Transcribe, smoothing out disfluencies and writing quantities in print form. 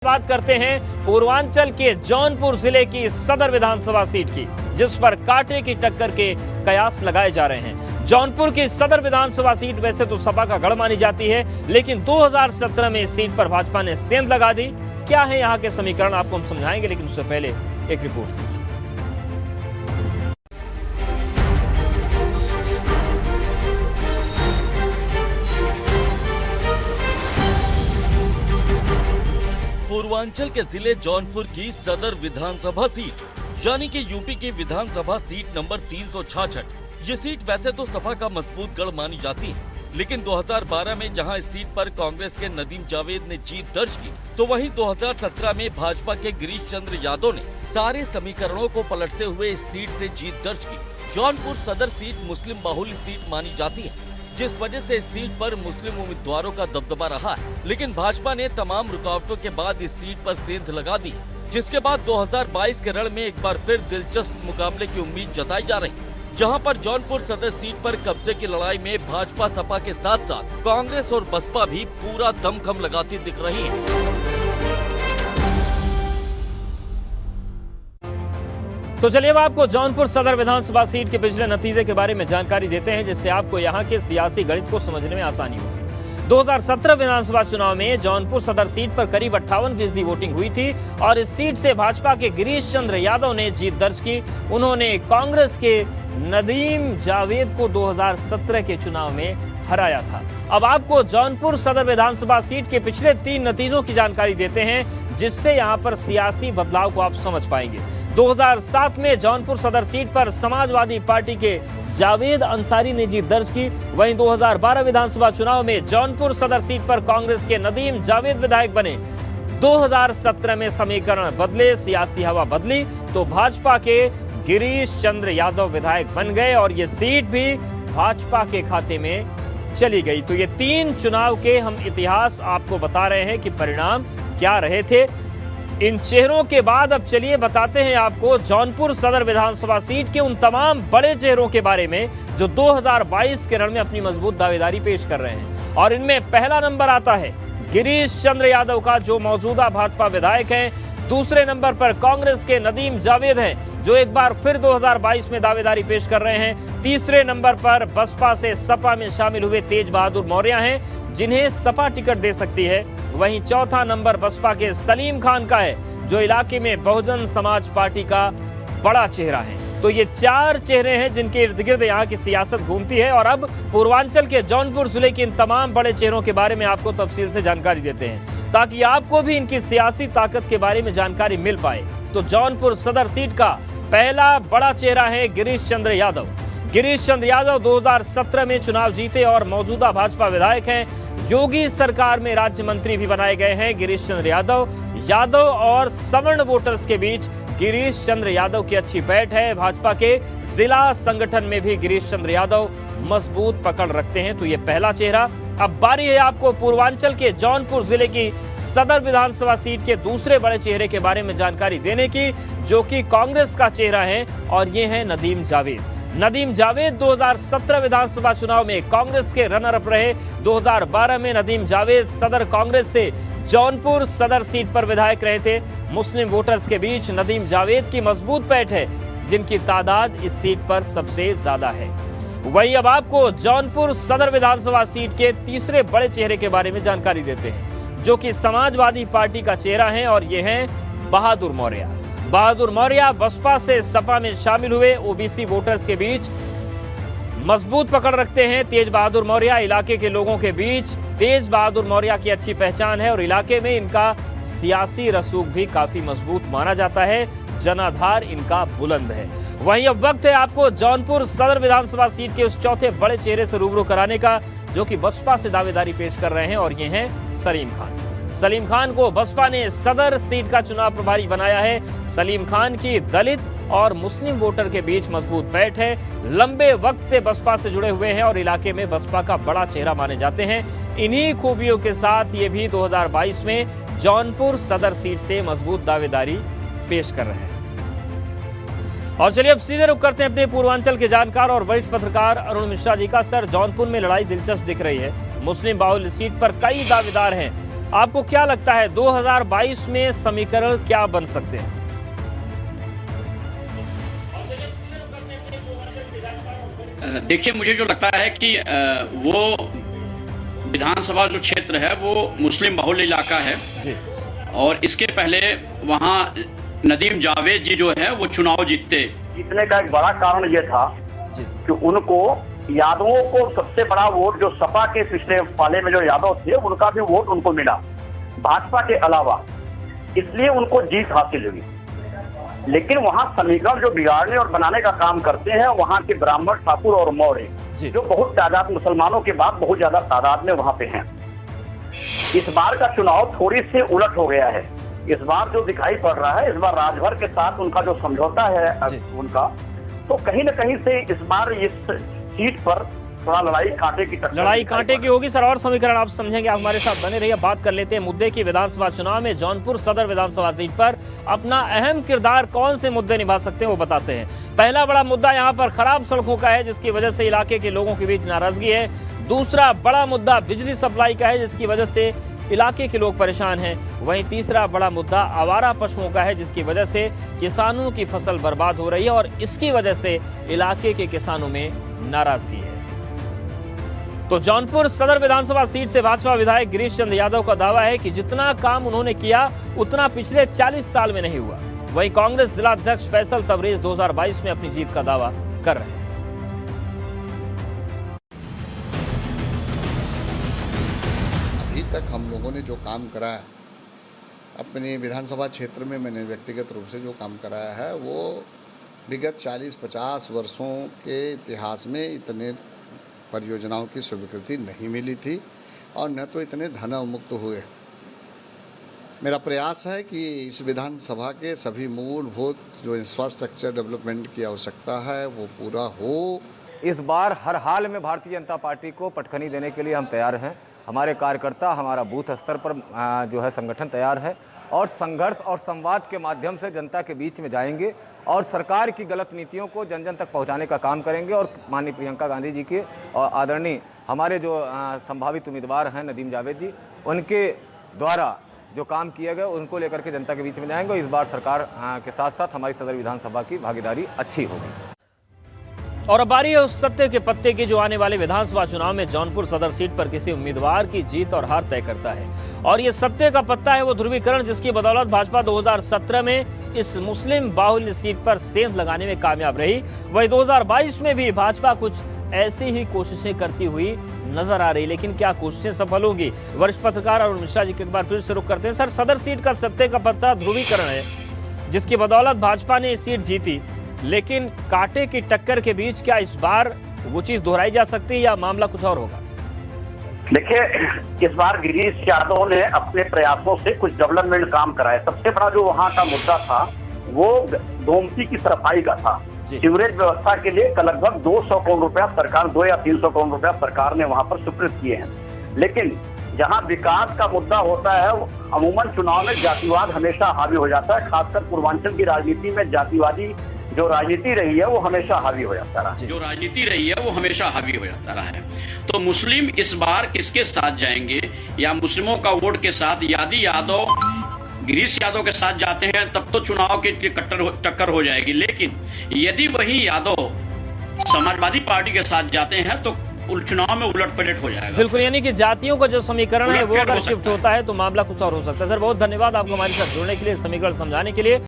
बात करते हैं पूर्वांचल के जौनपुर जिले की सदर विधानसभा सीट की, जिस पर कांटे की टक्कर के कयास लगाए जा रहे हैं। जौनपुर की सदर विधानसभा सीट वैसे तो सपा का गढ़ मानी जाती है, लेकिन 2017 में इस सीट पर भाजपा ने सेंध लगा दी। क्या है यहाँ के समीकरण, आपको हम समझाएंगे, लेकिन उससे पहले एक रिपोर्ट। पूर्वांचल के जिले जौनपुर की सदर विधानसभा सीट यानी कि यूपी की विधानसभा सीट नंबर 366। ये सीट वैसे तो सपा का मजबूत गढ़ मानी जाती है, लेकिन 2012 में जहां इस सीट पर कांग्रेस के नदीम जावेद ने जीत दर्ज की, तो वहीं 2017 में भाजपा के गिरीश चंद्र यादव ने सारे समीकरणों को पलटते हुए इस सीट से जीत दर्ज की। जौनपुर सदर सीट मुस्लिम बाहुल्य सीट मानी जाती है, जिस वजह से इस सीट पर मुस्लिम उम्मीदवारों का दबदबा रहा है, लेकिन भाजपा ने तमाम रुकावटों के बाद इस सीट पर सेंध लगा दी, जिसके बाद 2022 के रण में एक बार फिर दिलचस्प मुकाबले की उम्मीद जताई जा रही है, जहां पर जौनपुर सदर सीट पर कब्जे की लड़ाई में भाजपा सपा के साथ साथ कांग्रेस और बसपा भी पूरा दमखम लगाती दिख रही है। तो चलिए अब आपको जौनपुर सदर विधानसभा सीट के पिछले नतीजे के बारे में जानकारी देते हैं, जिससे आपको यहाँ के सियासी गणित को समझने में आसानी होगी। 2017 विधानसभा चुनाव में जौनपुर सदर सीट पर करीब 58% वोटिंग हुई थी और इस सीट से भाजपा के गिरीश चंद्र यादव ने जीत दर्ज की। उन्होंने कांग्रेस के नदीम जावेद को 2017 के चुनाव में हराया था। अब आपको जौनपुर सदर विधानसभा सीट के पिछले 3 नतीजों की जानकारी देते हैं, जिससे यहाँ पर सियासी बदलाव को आप समझ पाएंगे। 2007 में जौनपुर सदर सीट पर समाजवादी पार्टी के जावेद अंसारी ने जीत दर्ज की। वहीं 2012 विधानसभा चुनाव में जौनपुर सदर सीट पर कांग्रेस के नदीम जावेद विधायक बने। 2017 में समीकरण बदले, सियासी हवा बदली, तो भाजपा के गिरीश चंद्र यादव विधायक बन गए और ये सीट भी भाजपा के खाते में चली गई। तो ये 3 चुनाव के हम इतिहास आपको बता रहे हैं कि परिणाम क्या रहे थे। इन चेहरों के बाद अब चलिए बताते हैं आपको जौनपुर सदर विधानसभा सीट के उन तमाम बड़े चेहरों के बारे में जो 2022 के रण में अपनी मजबूत दावेदारी पेश कर रहे हैं। और इनमें पहला नंबर आता है गिरीश चंद्र यादव का, जो मौजूदा भाजपा विधायक हैं। दूसरे नंबर पर कांग्रेस के नदीम जावेद हैं, जो एक बार फिर 2022 में दावेदारी पेश कर रहे हैं। तीसरे नंबर पर बसपा से सपा में शामिल हुए तेज बहादुर मौर्य हैं, जिन्हें सपा टिकट दे सकती है। वहीं चौथा नंबर बसपा के सलीम खान का है, जो इलाके में बहुजन समाज पार्टी का बड़ा चेहरा है। तो ये 4 चेहरे हैं जिनके इर्द गिर्द यहाँ की सियासत घूमती है। और अब पूर्वांचल के जौनपुर जिले के इन तमाम बड़े चेहरों के बारे में आपको तफसील से जानकारी देते हैं, ताकि आपको भी इनकी सियासी ताकत के बारे में जानकारी मिल पाए। तो जौनपुर सदर सीट का पहला बड़ा चेहरा है गिरीश चंद्र यादव। गिरीश चंद्र यादव 2017 में चुनाव जीते और मौजूदा भाजपा विधायक हैं। योगी सरकार में राज्य मंत्री भी बनाए गए हैं गिरीश चंद्र यादव और सवर्ण वोटर्स के बीच गिरीश चंद्र यादव की अच्छी बैठ है। भाजपा के जिला संगठन में भी गिरीश चंद्र यादव मजबूत पकड़ रखते हैं। तो ये पहला चेहरा। अब बारी है आपको पूर्वांचल के जौनपुर जिले की सदर विधानसभा सीट के दूसरे बड़े चेहरे के बारे में जानकारी देने की, जो कि कांग्रेस का चेहरा है, और ये है नदीम जावेद। नदीम जावेद 2017 विधानसभा चुनाव में कांग्रेस के रनर अप रहे। 2012 में नदीम जावेद सदर कांग्रेस से जौनपुर सदर सीट पर विधायक रहे थे। मुस्लिम वोटर्स के बीच नदीम जावेद की मजबूत पैठ है, जिनकी तादाद इस सीट पर सबसे ज्यादा है। वहीं अब आपको जौनपुर सदर विधानसभा सीट के तीसरे बड़े चेहरे के बारे में जानकारी देते हैं, जो कि समाजवादी पार्टी का चेहरा है, और ये हैं बहादुर मौर्य। बहादुर मौर्य बसपा से सपा में शामिल हुए ओबीसी वोटर्स के बीच मजबूत पकड़ रखते हैं। तेज बहादुर मौर्य इलाके के लोगों के बीच तेज बहादुर मौर्य की अच्छी पहचान है और इलाके में इनका सियासी रसूख भी काफी मजबूत माना जाता है। जनाधार इनका बुलंद है। वहीं अब वक्त है आपको जौनपुर सदर विधानसभा सीट के उस चौथे बड़े चेहरे से रूबरू कराने का, जो कि बसपा से दावेदारी पेश कर रहे हैं, और ये हैं सलीम खान। सलीम खान को बसपा ने सदर सीट का चुनाव प्रभारी बनाया है। सलीम खान की दलित और मुस्लिम वोटर के बीच मजबूत पैठ है। लंबे वक्त से बसपा से जुड़े हुए हैं और इलाके में बसपा का बड़ा चेहरा माने जाते हैं। इन्हीं खूबियों के साथ ये भी 2022 में जौनपुर सदर सीट से मजबूत दावेदारी पेश कर रहे हैं। और चलिए अब सीधे रुक करते हैं अपने पूर्वांचल के जानकार और वरिष्ठ पत्रकार अरुण मिश्रा जी का। सर, जौनपुर में लड़ाई दिलचस्प दिख रही है। मुस्लिम बाहुल्य सीट पर कई दावेदार हैं। आपको क्या लगता है 2022 में समीकरण क्या बन सकते हैं? देखिए, मुझे जो लगता है कि वो विधानसभा जो क्षेत्र है वो मुस्लिम बहुल इलाका है जी। और इसके पहले वहाँ नदीम जावेद जी जो है वो चुनाव जीतते। जीतने का एक बड़ा कारण ये था जी। कि उनको यादवों को सबसे बड़ा वोट जो सपा के पिछले पाले में जो यादव थे उनका भी वोट उनको मिला भाजपा के अलावा, इसलिए उनको जीत हासिल हुई। लेकिन वहाँ समीकरण जो बिगाड़ने और बनाने का काम करते हैं वहाँ के ब्राह्मण, ठाकुर और मौर्य जो बहुत तादाद मुसलमानों के बाद बहुत ज्यादा तादाद में वहाँ पे हैं। इस बार का चुनाव थोड़ी से उलट हो गया है। इस बार जो दिखाई पड़ रहा है, इस बार राजभर के साथ उनका जो समझौता है उनका, तो कहीं न कहीं से इस बार इस सीट पर थोड़ा लड़ाई कांटे की होगी सर। और समीकरण आप समझेंगे, आप हमारे साथ बने रहिए। बात कर लेते हैं मुद्दे की। विधानसभा चुनाव में जौनपुर सदर विधानसभा सीट पर अपना अहम किरदार कौन से मुद्दे निभा सकते हैं वो बताते हैं। पहला बड़ा मुद्दा यहाँ पर खराब सड़कों का है, जिसकी वजह से इलाके के लोगों के बीच नाराजगी है। दूसरा बड़ा मुद्दा बिजली सप्लाई का है, जिसकी वजह से इलाके के लोग परेशान हैं। वहीं तीसरा बड़ा मुद्दा आवारा पशुओं का है, जिसकी वजह से किसानों की फसल बर्बाद हो रही है और इसकी वजह से इलाके के किसानों में नाराजगी है। तो जौनपुर सदर विधानसभा सीट से भाजपा विधायक गिरीश चंद्र यादव का दावा है कि जितना काम उन्होंने किया उतना पिछले 40 साल में नहीं हुआ। वहीं कांग्रेस जिला अध्यक्ष फैसल तबरेज 2022 में अपनी जीत का दावा कर रहे हैं। अभी तक हम लोगों ने जो काम कराया अपने विधानसभा क्षेत्र में, मैंने व्यक्तिगत रूप से जो काम कराया है वो विगत 40-50 वर्षों के इतिहास में इतने परियोजनाओं की स्वीकृति नहीं मिली थी और न तो इतने धन मुक्त हुए। मेरा प्रयास है कि इस विधानसभा के सभी मूलभूत जो इंफ्रास्ट्रक्चर डेवलपमेंट की आवश्यकता है वो पूरा हो। इस बार हर हाल में भारतीय जनता पार्टी को पटखनी देने के लिए हम तैयार हैं। हमारे कार्यकर्ता, हमारा बूथ स्तर पर जो है संगठन तैयार है और संघर्ष और संवाद के माध्यम से जनता के बीच में जाएंगे और सरकार की गलत नीतियों को जन जन तक पहुंचाने का काम करेंगे। और माननीय प्रियंका गांधी जी के और आदरणीय हमारे जो संभावित उम्मीदवार हैं नदीम जावेद जी, उनके द्वारा जो काम किया गया उनको लेकर के जनता के बीच में जाएंगे। और इस बार सरकार के साथ साथ हमारी सदर विधानसभा की भागीदारी अच्छी होगी। और अब बारी है उस सत्य के पत्ते की जो आने वाले विधानसभा चुनाव में जौनपुर सदर सीट पर किसी उम्मीदवार की जीत और हार तय करता है। और ये सत्य का पत्ता है वो ध्रुवीकरण, जिसकी बदौलत भाजपा 2017 में इस मुस्लिम बाहुल्य सीट पर सेंध लगाने में कामयाब रही। वही 2022 में भी भाजपा कुछ ऐसी ही कोशिशें करती हुई नजर आ रही, लेकिन क्या कोशिशें सफल होंगी? वरिष्ठ पत्रकार अरुण मिश्रा जी के एक बार फिर से रुख करते हैं। सर, सदर सीट का सत्य का पत्ता ध्रुवीकरण है, जिसकी बदौलत भाजपा ने सीट जीती, लेकिन कांटे की टक्कर के बीच क्या इस बार वो चीज दोहराई जा सकती है या मामला कुछ और होगा? देखिए, इस बार गिरीश यादव ने अपने प्रयासों से कुछ डेवलपमेंट काम कराया। सबसे बड़ा जो वहाँ का मुद्दा था वो गोमती की सफाई का था। सीवरेज व्यवस्था के लिए लगभग 200 करोड़ रुपया सरकार, 200 या 300 करोड़ रुपया सरकार ने वहाँ पर स्वीकृत किए हैं। लेकिन जहाँ विकास का मुद्दा होता है, अमूमन चुनाव में जातिवाद हमेशा हावी हो जाता है। खासकर पूर्वांचल की राजनीति में जातिवादी जो राजनीति रही है वो हमेशा हावी हो जाता रहा। जो राजनीति रही है वो हमेशा हावी हो जाता रहा है। तो मुस्लिम इस बार किसके साथ जाएंगे, या मुस्लिमों का वोट के साथ यदि यादव गिरीश यादव के साथ जाते हैं तब तो चुनाव की टक्कर हो जाएगी। लेकिन यदि वही यादव समाजवादी पार्टी के साथ जाते हैं तो चुनाव में उलट पलट हो जाएगा। बिल्कुल, यानी कि जातियों का जो समीकरण है वो अगर शिफ्ट होता है तो मामला कुछ और हो सकता है। सर, बहुत धन्यवाद आपको हमारे साथ जुड़ने के लिए, समीकरण समझाने के लिए।